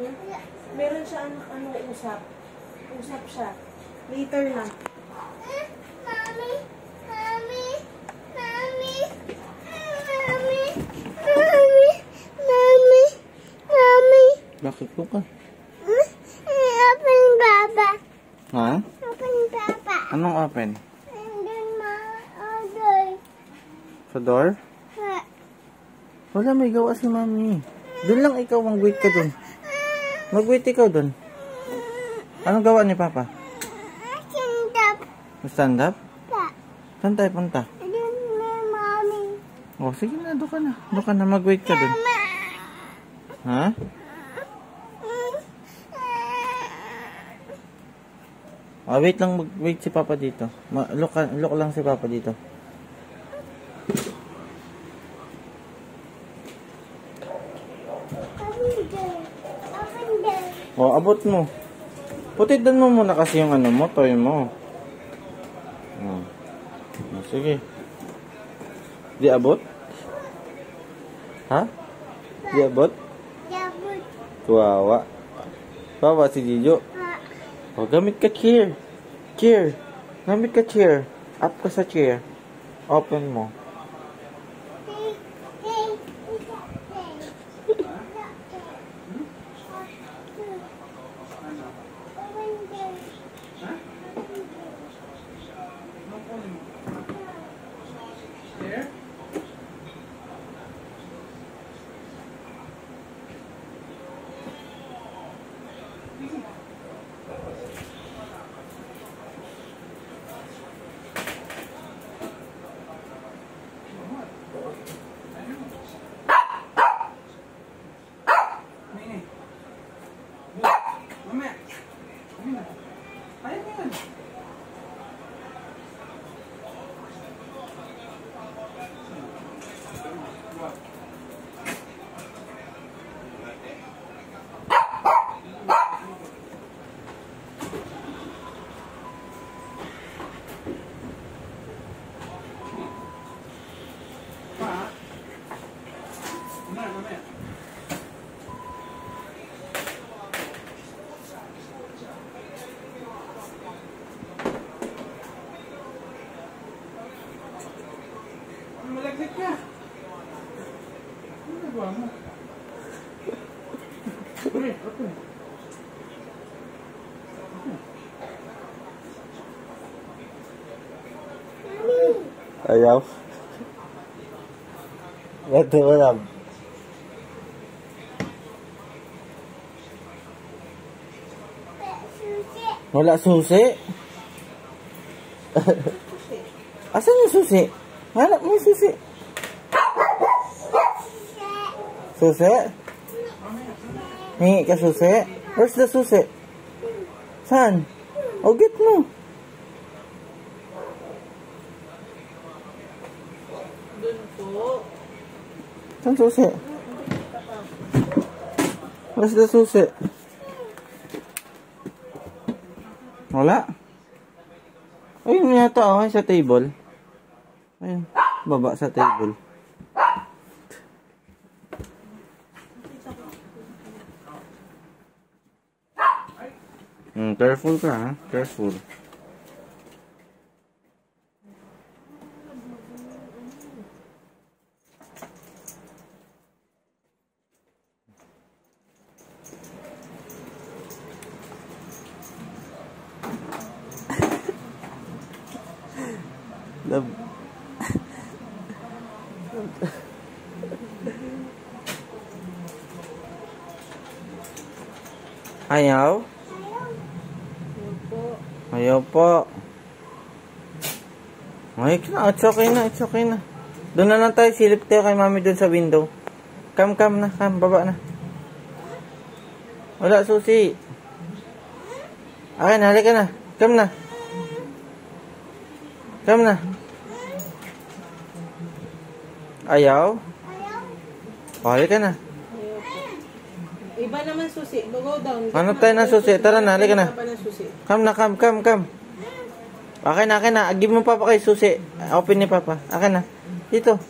Hmm? Meron siya usap. Usap siya. Later na. Mami! Mami! Mami! Mami! Mami! Mami! Mami! Bakit po ka? Open baba. Ha? Open baba. Anong open? And then order. Sa door? Wala, may gawa si mami. Doon lang ikaw, mag-wait ka doon. Mag-wait ikaw doon. Anong gawa ni Papa? Stand up. Stand up? Pa. Saan tayo punta? Doon na mami. Oh, sige na, doon ka na. Doon ka na, mag-wait ka doon. Ha? Oh, wait lang, wait si Papa dito. Look lang si Papa dito. Open there. Oh, abot mo. Putidan mo muna kasi yung mo, toy mo. Oh. Oh, sige. Di abot? Ha? Di abot? Yabut. Kawawa. Kawawa si Jijo. Oh, gamit ka chair. Chair. Gamit ka chair. Up ka sa chair. Open mo. Malaglag ka. Ano nagawa mo? Ayaw. Ba't mo lang? Wala susi. Asan yung susi? Hanap mo yung susi. Susi? Hingi ka susi? Where's the susi? Saan? O, get mo. Doon po. Saan susi? Where's the susi? Wala. Ayun yata oh, sa table. Ayun, baba sa table. Careful ka ha, careful. Love. Ayaw? Ayaw po. Ay, it's okay na, it's okay na. Doon na lang tayo, silip tayo kay mami doon sa window. Come na, baba na. Wala susi. Akin, halika na. Come na. Come na. Ayaw? Halika na. Iba naman susi. Go down. Ano tayo na susi? Tara na, halika na. Come na, come. Akin na. Give mo papa kay susi. Open ni papa. Akin na. Dito.